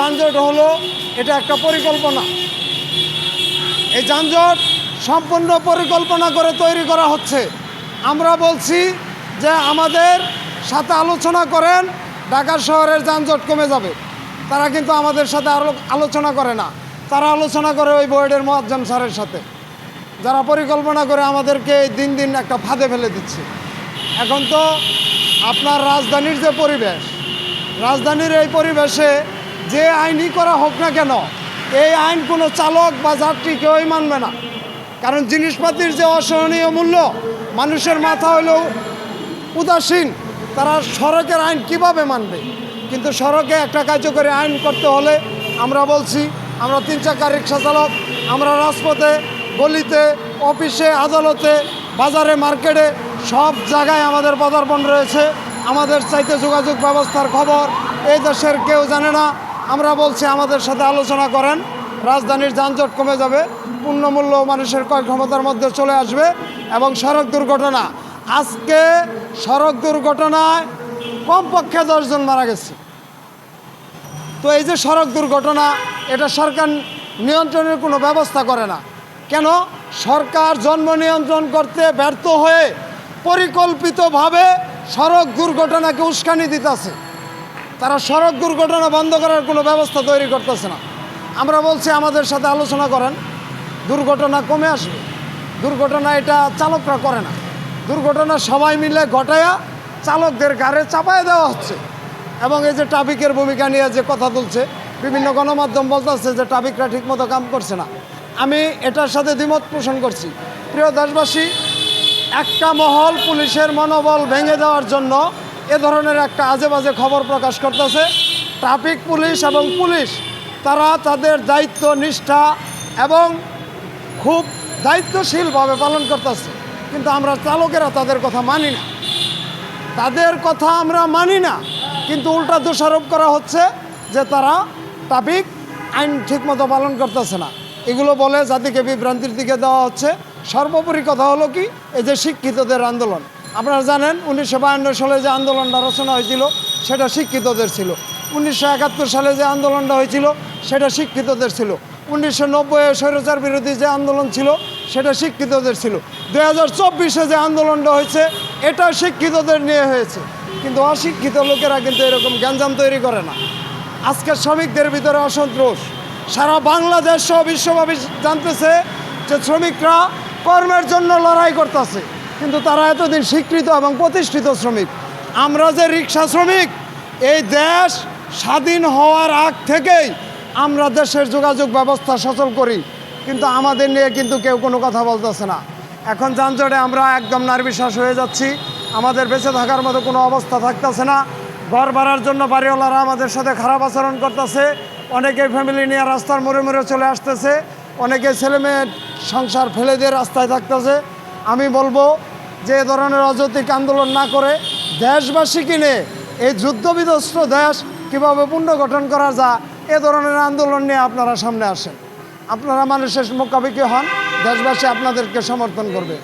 যানজট হলো এটা একটা পরিকল্পনা। এই যানজট সম্পূর্ণ পরিকল্পনা করে তৈরি করা হচ্ছে। আমরা বলছি যে আমাদের সাথে আলোচনা করেন, ঢাকা শহরের যানজট কমে যাবে। তারা কিন্তু আমাদের সাথে আলোচনা করে না, তারা আলোচনা করে ওই বোর্ডের মুয়াজ্জম স্যারের সাথে, যারা পরিকল্পনা করে আমাদেরকে দিন দিন একটা ফাঁদে ফেলে দিচ্ছে। এখন তো আপনার রাজধানীর যে পরিবেশ, রাজধানীর এই পরিবেশে যে আইনই করা হোক না কেন, এই আইন কোনো চালক বা যাত্রী কেউই মানবে না। কারণ জিনিসপাতির যে অসহনীয় মূল্য, মানুষের মাথা হলেও উদাসীন, তারা সড়কের আইন কিভাবে মানবে? কিন্তু সড়কে একটা কার্যকরী আইন করতে হলে আমরা বলছি, আমরা 3 চাকার রিক্সা চালক, আমরা রাজপথে, গলিতে, অফিসে, আদালতে, বাজারে, মার্কেটে সব জায়গায় আমাদের পদার্পণ রয়েছে। আমাদের চাইতে যোগাযোগ ব্যবস্থার খবর এই দেশের কেউ জানে না। আমরা বলছি আমাদের সাথে আলোচনা করেন, রাজধানীর যানজট কমে যাবে, পূর্ণমূল্য মানুষের ক্রয় ক্ষমতার মধ্যে চলে আসবে। এবং সড়ক দুর্ঘটনা, আজকে সড়ক দুর্ঘটনায় কমপক্ষে 10 জন মারা গেছে। তো এই যে সড়ক দুর্ঘটনা, এটা সরকার নিয়ন্ত্রণের কোনো ব্যবস্থা করে না কেন? সরকার জন্ম নিয়ন্ত্রণ করতে ব্যর্থ হয়ে পরিকল্পিতভাবে সড়ক দুর্ঘটনাকে উস্কানি দিতেছে। তারা সড়ক দুর্ঘটনা বন্ধ করার কোনো ব্যবস্থা তৈরি করতেছে না। আমরা বলছি আমাদের সাথে আলোচনা করেন, দুর্ঘটনা কমে আসবে। দুর্ঘটনা এটা চালকরা করে না, দুর্ঘটনা সবাই মিলে ঘটায়া চালকদের ঘাড়ে চাপায় দেওয়া হচ্ছে। এবং এই যে ট্রাফিকের ভূমিকা নিয়ে যে কথা তুলছে, বিভিন্ন গণমাধ্যম বলতেছে যে ট্রাফিকরা ঠিকমতো কাম করছে না। আমি এটার সাথে দ্বিমত পোষণ করছি। প্রিয় দেশবাসী, একটা মহল পুলিশের মনোবল ভেঙে দেওয়ার জন্য এ ধরনের একটা আজে বাজে খবর প্রকাশ করতেছে। ট্রাফিক পুলিশ এবং পুলিশ তারা তাদের দায়িত্ব, নিষ্ঠা এবং খুব দায়িত্বশীলভাবে পালন করতেছে, কিন্তু আমরা চালকেরা তাদের কথা মানি না, তাদের কথা আমরা মানি না। কিন্তু উল্টা দোষারোপ করা হচ্ছে যে তারা ট্রাফিক আইন ঠিকমতো পালন করতেছে না। এগুলো বলে জাতিকে বিভ্রান্তির দিকে দেওয়া হচ্ছে। সর্বোপরি কথা হলো কি, এই যে শিক্ষিতদের আন্দোলন, আপনারা জানেন 1952 সালে যে আন্দোলনটা রচনা হয়েছিল সেটা শিক্ষিতদের ছিল। 1971 সালে যে আন্দোলনটা হয়েছিল সেটা শিক্ষিতদের ছিল। 1990 স্বৈরাচার বিরোধী যে আন্দোলন ছিল সেটা শিক্ষিতদের ছিল। 2024 যে আন্দোলনটা হয়েছে এটা শিক্ষিতদের নিয়ে হয়েছে। কিন্তু অশিক্ষিত লোকেরা কিন্তু এরকম গ্যাঞ্জাম তৈরি করে না। আজকে শ্রমিকদের ভিতরে অসন্তোষ, সারা বাংলাদেশ সহ বিশ্বব্যাপী জানতেছে যে শ্রমিকরা কর্মের জন্য লড়াই করতেছে, কিন্তু তারা এতদিন স্বীকৃত এবং প্রতিষ্ঠিত শ্রমিক। আমরা যে রিক্সা শ্রমিক, এই দেশ স্বাধীন হওয়ার আগ থেকেই আমরা দেশের যোগাযোগ ব্যবস্থা সচল করি, কিন্তু আমাদের নিয়ে কিন্তু কেউ কোনো কথা বলতেছে না। এখন যানজটে আমরা একদম নির্বিশ্বাস হয়ে যাচ্ছি, আমাদের বেঁচে থাকার মতো কোনো অবস্থা থাকতেছে না। ঘর ভাড়ার জন্য বাড়িওয়ালারা আমাদের সাথে খারাপ আচরণ করতেছে, অনেকে ফ্যামিলি নিয়ে রাস্তার মোড়ে মোড়ে চলে আসতেছে, অনেকে ছেলেমেয়ের সংসার ফেলে দিয়ে রাস্তায় থাকতেছে। আমি বলবো যে এ ধরনের অযৌক্তিক আন্দোলন না করে দেশবাসীকে নিয়ে এই যুদ্ধবিধ্বস্ত দেশ কীভাবে পুনর্গঠন করা যায় এ ধরনের আন্দোলন নিয়ে আপনারা সামনে আসেন। আপনারা মানুষের মুখাপেক্ষি হন, দেশবাসী আপনাদেরকে সমর্থন করবে।